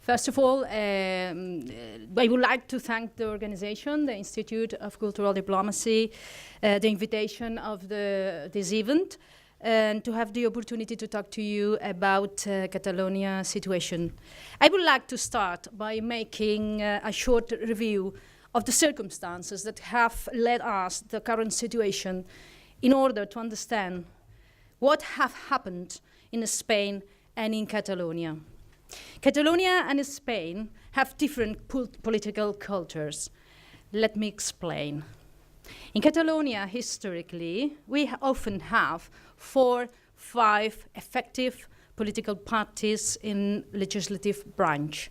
First of all, I would like to thank the organization, the Institute of Cultural Diplomacy, the invitation of this event, and to have the opportunity to talk to you about Catalonia situation. I would like to start by making a short review of the circumstances that have led us to the current situation in order to understand what have happened in Spain and in Catalonia. Catalonia and Spain have different political cultures. Let me explain. In Catalonia, historically, we often have 4, 5 effective political parties in legislative branch.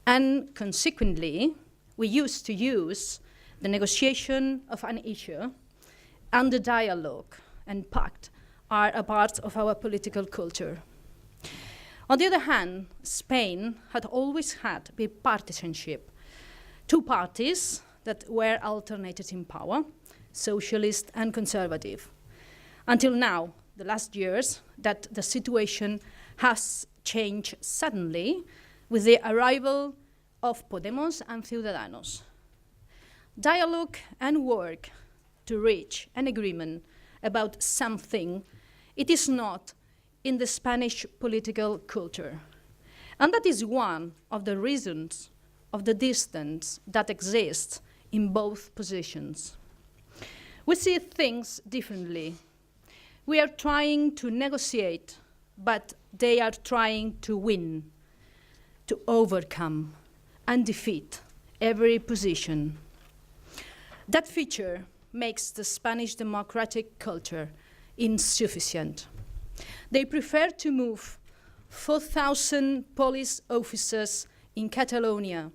And consequently, we used to use the negotiation of an issue and the dialogue and pact are a part of our political culture. On the other hand, Spain had always had bipartisanship. 2 parties that were alternated in power, socialist and conservative. Until now, the last years, that the situation has changed suddenly with the arrival of Podemos and Ciudadanos. Dialogue and work to reach an agreement about something, it is not in the Spanish political culture. And that is one of the reasons of the distance that exists in both positions. We see things differently. We are trying to negotiate, but they are trying to win, to overcome and defeat every position. That feature makes the Spanish democratic culture insufficient. They prefer to move 4,000 police officers in Catalonia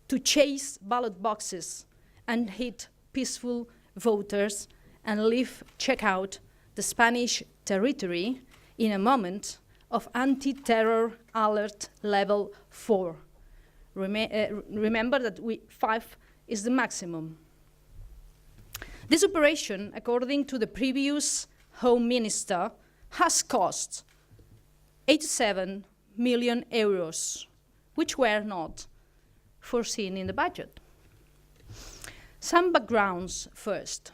to chase ballot boxes and hit peaceful voters and leave check out the Spanish territory in a moment of anti-terror alert level 4. Remember that 5 is the maximum. This operation, according to the previous Home Minister, has cost 87 million euros, which were not foreseen in the budget. Some backgrounds first.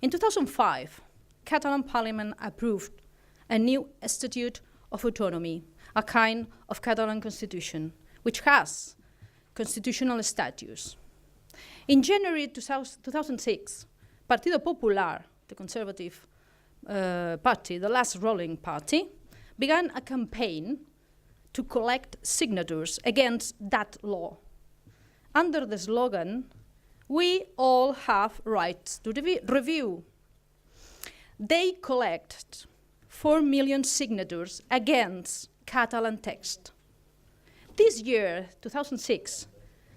In 2005, Catalan Parliament approved a new Statute of Autonomy, a kind of Catalan constitution, which has constitutional status. In January 2006, Partido Popular, the conservative party, the last ruling party, began a campaign to collect signatures against that law. Under the slogan, "We all have rights to review." They collected 4 million signatures against Catalan text. This year, 2006,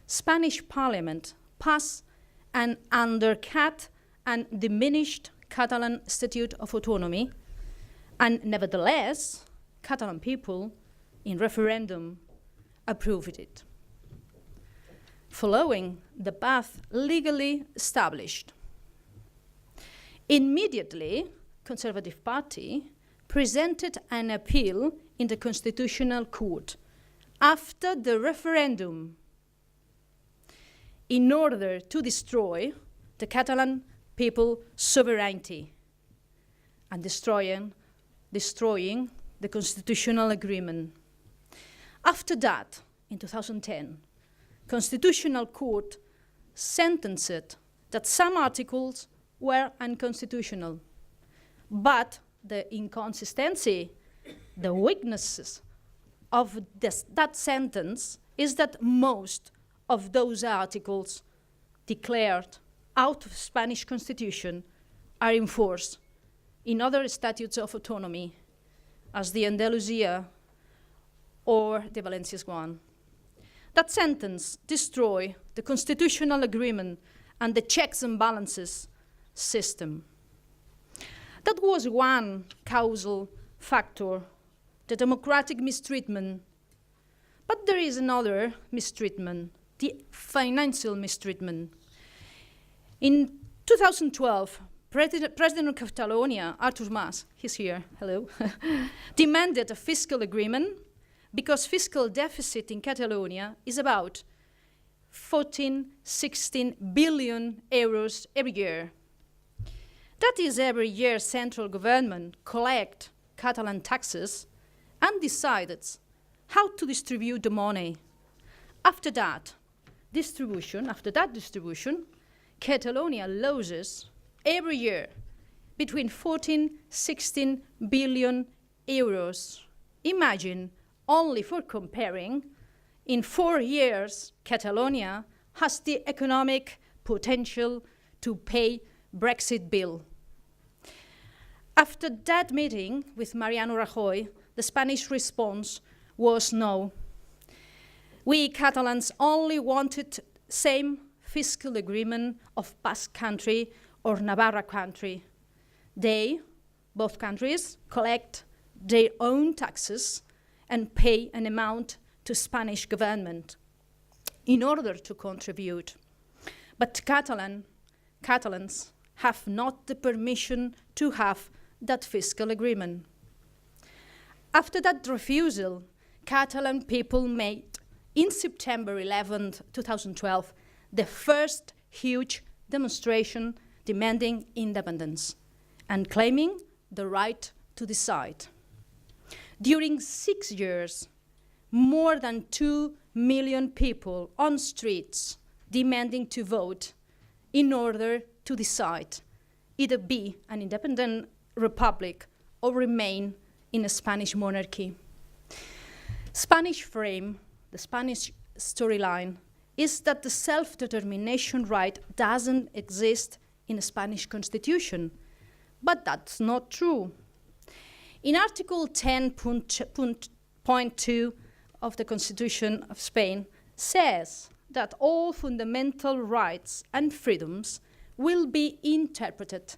Spanish Parliament passed an undercut and diminished Catalan Statute of Autonomy, and nevertheless, Catalan people in referendum approved it, following the path legally established. Immediately, Conservative Party presented an appeal in the Constitutional Court after the referendum in order to destroy the Catalan people's sovereignty and destroying the constitutional agreement. After that, in 2010, Constitutional Court sentenced that some articles were unconstitutional, but the inconsistency, the weaknesses of that sentence is that most of those articles declared out of Spanish Constitution are enforced in other statutes of autonomy, as the Andalusia or the Valencias one. That sentence destroyed the constitutional agreement and the checks and balances system. That was one causal factor, the democratic mistreatment. But there is another mistreatment, the financial mistreatment. In 2012, President of Catalonia, Artur Mas, he's here, hello, demanded a fiscal agreement because fiscal deficit in Catalonia is about 14, 16 billion euros every year. That is, every year central government collect Catalan taxes and decides how to distribute the money. After that distribution, Catalonia loses every year between 14, 16 billion euros. Imagine, only for comparing, in 4 years, Catalonia has the economic potential to pay Brexit bill. After that meeting with Mariano Rajoy, the Spanish response was no. We Catalans only wanted same fiscal agreement of Basque country or Navarra country. They, both countries, collect their own taxes and pay an amount to Spanish government in order to contribute. But Catalans have not the permission to have that fiscal agreement. After that refusal, Catalan people made, in September 11, 2012, the first huge demonstration demanding independence and claiming the right to decide. During 6 years, more than 2 million people on streets demanding to vote in order to decide either be an independent republic or remain in a Spanish monarchy. Spanish frame, the Spanish storyline, is that the self-determination right doesn't exist in the Spanish constitution, but that's not true. In Article 10.2 of the Constitution of Spain says that all fundamental rights and freedoms will be interpreted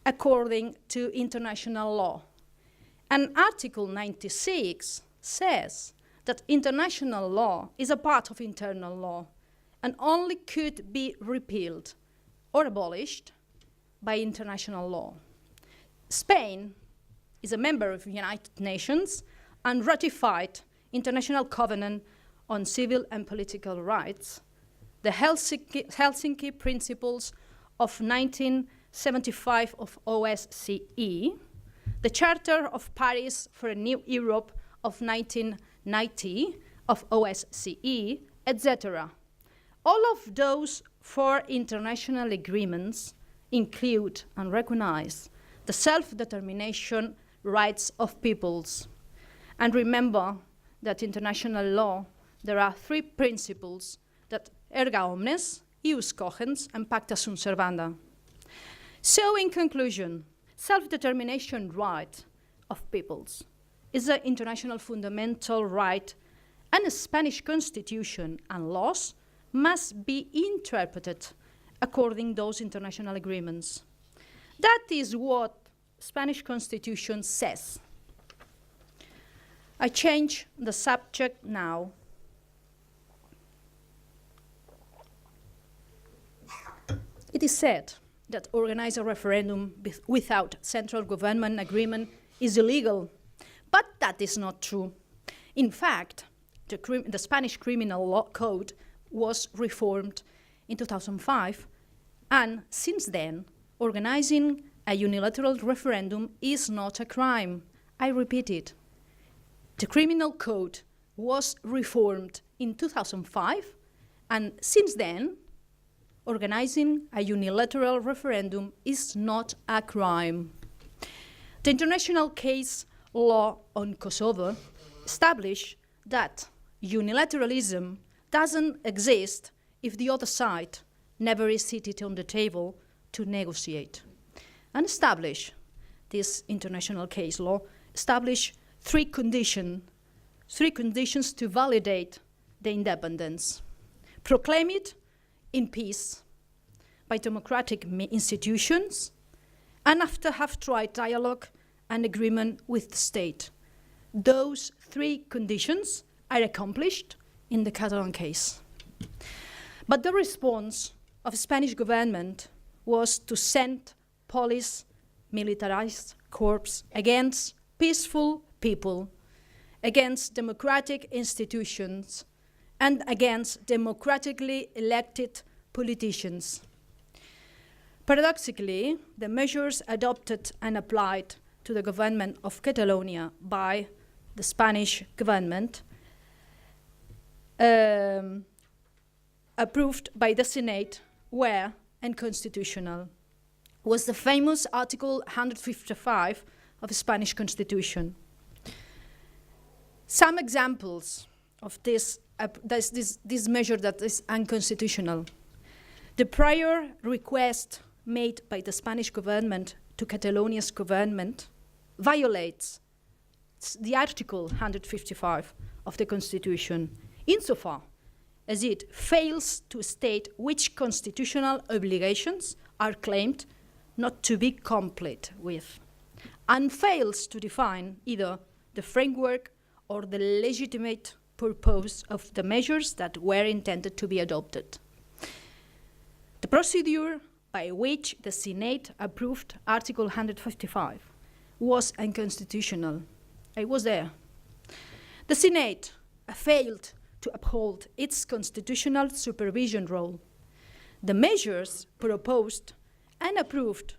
according to international law. And Article 96 says that international law is a part of internal law and only could be repealed or abolished by international law. Spain is a member of the United Nations and ratified International Covenant on Civil and Political Rights, the Helsinki Principles of 1975 of OSCE, the Charter of Paris for a New Europe of 1990 of OSCE, etc. All of those 4 international agreements include and recognize the self-determination rights of peoples. And remember that international law, there are 3 principles that erga omnes, ius cogens, and pacta sunt servanda. So in conclusion, self-determination right of peoples is an international fundamental right, and the Spanish constitution and laws must be interpreted according to those international agreements. That is what Spanish constitution says. I change the subject now. It is said that organize a referendum without central government agreement is illegal, but that is not true. In fact, the Spanish criminal law code was reformed in 2005, and since then, organizing a unilateral referendum is not a crime. I repeat it. The criminal code was reformed in 2005, and since then, organizing a unilateral referendum is not a crime. The international case law on Kosovo established that unilateralism doesn't exist if the other side never is seated on the table to negotiate. And this international case law established 3 conditions to validate the independence. Proclaim it in peace by democratic institutions, and after have tried dialogue and agreement with the state. Those 3 conditions are accomplished in the Catalan case. But the response of the Spanish government was to send police militarized corps against peaceful people, against democratic institutions, and against democratically elected politicians. Paradoxically, the measures adopted and applied to the government of Catalonia by the Spanish government, approved by the Senate, were unconstitutional. Was the famous Article 155 of the Spanish Constitution. Some examples of this measure that is unconstitutional. The prior request made by the Spanish government to Catalonia's government violates the Article 155 of the Constitution insofar as it fails to state which constitutional obligations are claimed not to be complied with, and fails to define either the framework or the legitimate purpose of the measures that were intended to be adopted. The procedure by which the Senate approved Article 155 was unconstitutional. I was there. The Senate failed to uphold its constitutional supervision role. The measures proposed and approved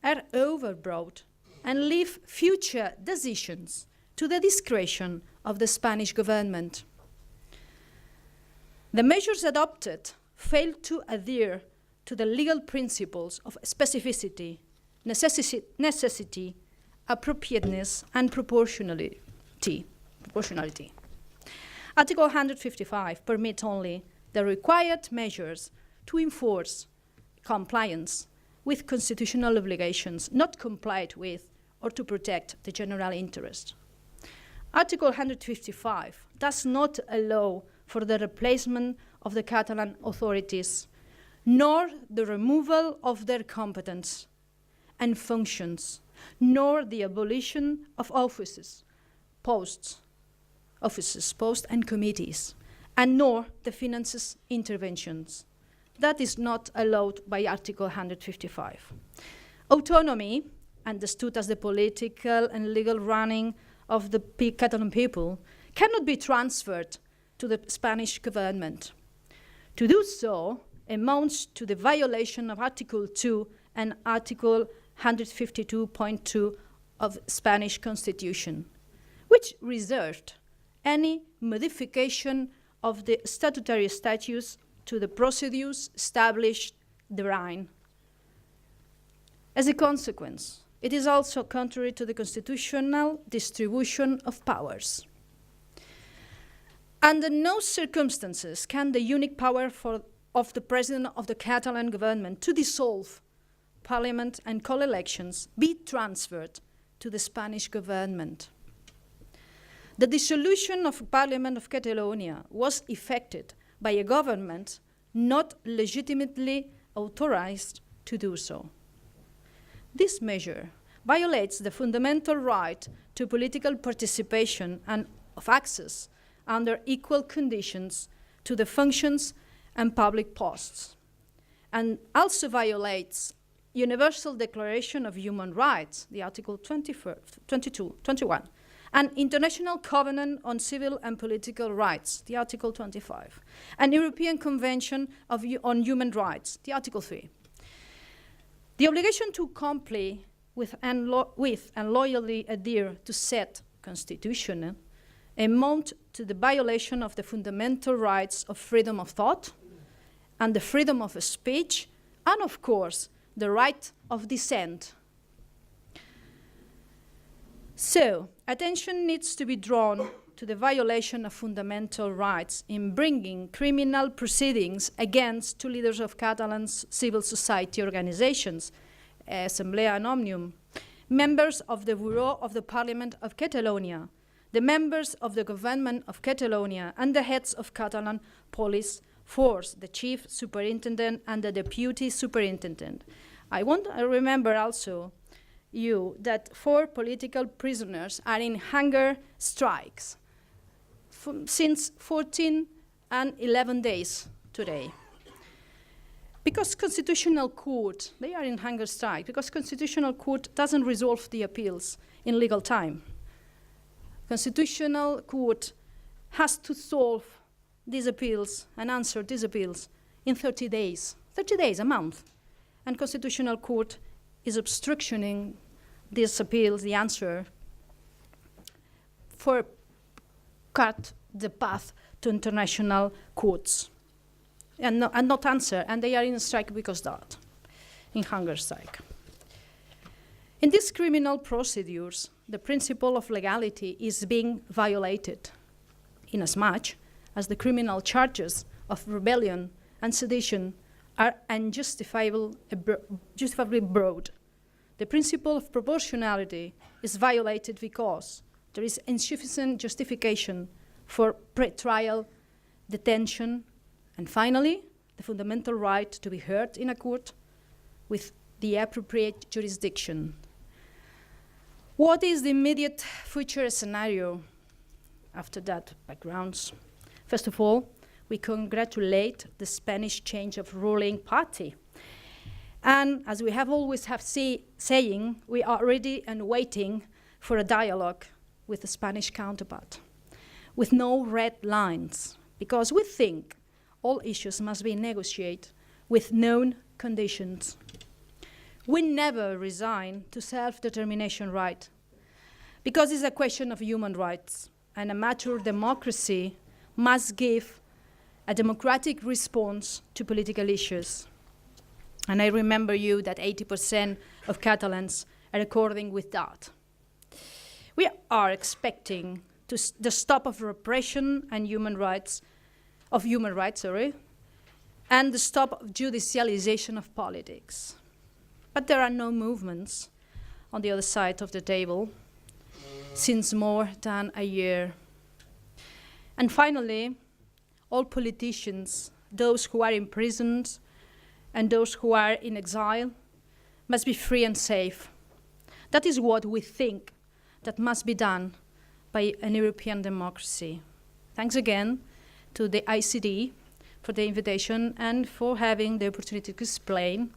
are overbroad and leave future decisions to the discretion of the Spanish government. The measures adopted failed to adhere to the legal principles of specificity, necessity, appropriateness, and proportionality. Article 155 permits only the required measures to enforce compliance with constitutional obligations not complied with or to protect the general interest. Article 155 does not allow for the replacement of the Catalan authorities, nor the removal of their competence and functions, nor the abolition of offices, posts, and committees, and nor the finances interventions. That is not allowed by Article 155. Autonomy, understood as the political and legal running of the Catalan people, cannot be transferred to the Spanish government. To do so amounts to the violation of Article 2 and Article 152.2 of the Spanish Constitution, which reserved any modification of the statutory statutes to the procedures established therein. As a consequence, it is also contrary to the constitutional distribution of powers. Under no circumstances can the unique power of the President of the Catalan government to dissolve Parliament and call elections be transferred to the Spanish government. The dissolution of Parliament of Catalonia was effected by a government not legitimately authorized to do so. This measure violates the fundamental right to political participation and of access under equal conditions to the functions and public posts, and also violates Universal Declaration of Human Rights, the Article 21, and International Covenant on Civil and Political Rights, the Article 25, and European Convention on Human Rights, the Article 3. The obligation to comply with and loyally adhere to said constitution amount to the violation of the fundamental rights of freedom of thought and the freedom of speech, and of course, the right of dissent. So, attention needs to be drawn to the violation of fundamental rights in bringing criminal proceedings against two leaders of Catalan's civil society organizations, Assemblea and Òmnium, members of the Bureau of the Parliament of Catalonia, the members of the government of Catalonia, and the heads of Catalan police force, the chief superintendent and the deputy superintendent. I want to remember also that 4 political prisoners are in hunger strikes since 14 and 11 days today. Because Constitutional Court, they are in hunger strike, because Constitutional Court doesn't resolve the appeals in legal time. Constitutional Court has to solve these appeals and answer these appeals in 30 days. 30 days, a month. And Constitutional Court is obstructioning these appeals, the answer, for cut the path to international courts and not answer. And they are in strike because of that, in hunger strike. In these criminal procedures, the principle of legality is being violated inasmuch as the criminal charges of rebellion and sedition are unjustifiably broad. The principle of proportionality is violated because there is insufficient justification for pre-trial detention, and finally, the fundamental right to be heard in a court with the appropriate jurisdiction. What is the immediate future scenario after that backgrounds? First of all, we congratulate the Spanish change of ruling party. And as we have always saying, we are ready and waiting for a dialogue with the Spanish counterpart, with no red lines, because we think all issues must be negotiated with known conditions. We never resign to self-determination right, because it's a question of human rights, and a mature democracy must give a democratic response to political issues. And I remember you that 80% of Catalans are according with that. We are expecting the stop of repression and human rights, and the stop of judicialization of politics. But there are no movements on the other side of the table since more than a year. And finally, all politicians, those who are imprisoned and those who are in exile, must be free and safe. That is what we think that must be done by an European democracy. Thanks again to the ICD for the invitation and for having the opportunity to explain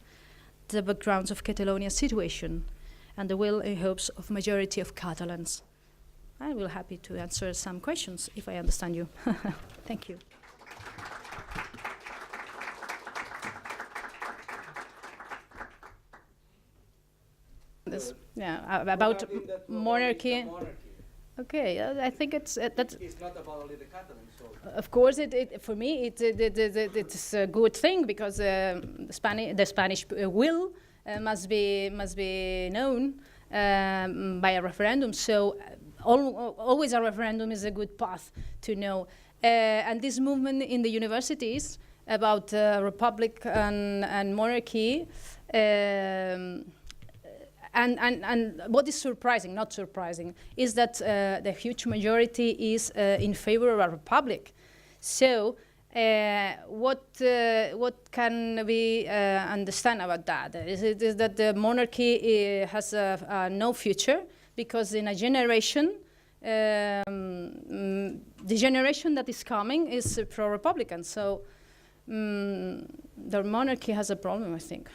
the backgrounds of Catalonia's situation and the will and hopes of majority of Catalans. I will be happy to answer some questions if I understand you. Thank you. This, yeah, about monarchy. Okay, I think it's that's. It's not about only the Catalans. So. Of course, for me it's a good thing because the Spanish will must be known by a referendum. So always a referendum is a good path to know. And this movement in the universities about republic and monarchy. And what is surprising, not surprising, is that the huge majority is in favor of a republic. So what can we understand about that? Is that the monarchy has no future, because in a generation, the generation that is coming is pro-republican. So the monarchy has a problem, I think.